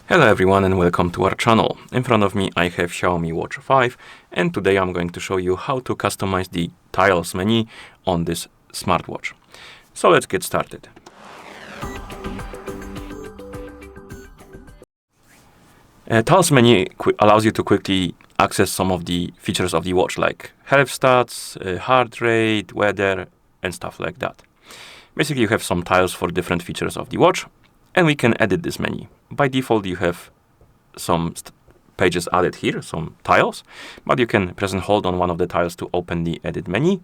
Hello everyone and welcome to our channel. In front of me I have Xiaomi Watch 5 and today I'm going to show you how to customize the tiles menu on this smartwatch. So let's get started. Tiles menu allows you to quickly access some of the features of the watch like health stats, heart rate, weather and stuff like that. Basically you have some tiles for different features of the watch and we can edit this menu. By default, you have some pages added here, some tiles, but you can press and hold on one of the tiles to open the edit menu.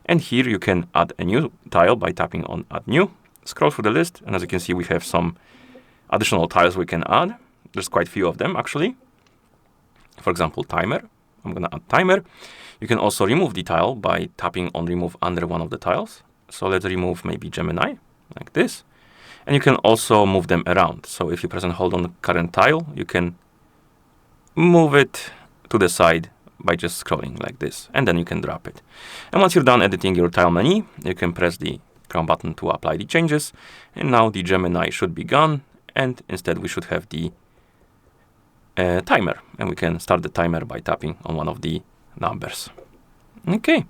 And here you can add a new tile by tapping on add new. Scroll through the list, and as you can see, we have some additional tiles we can add. There's quite a few of them, actually. For example, timer. I'm going to add timer. You can also remove the tile by tapping on remove under one of the tiles. So let's remove maybe Gemini, like this. And you can also move them around. So if you press and hold on the current tile, you can move it to the side by just scrolling like this, and then you can drop it. And once you're done editing your tile menu, you can press the crown button to apply the changes. And now the Gemini should be gone, and instead we should have the timer. And we can start the timer by tapping on one of the numbers. Okay.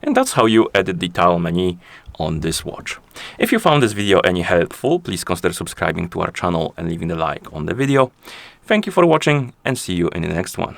And that's how you edit the tile menu on this watch. If you found this video any helpful, please consider subscribing to our channel and leaving a like on the video. Thank you for watching and see you in the next one.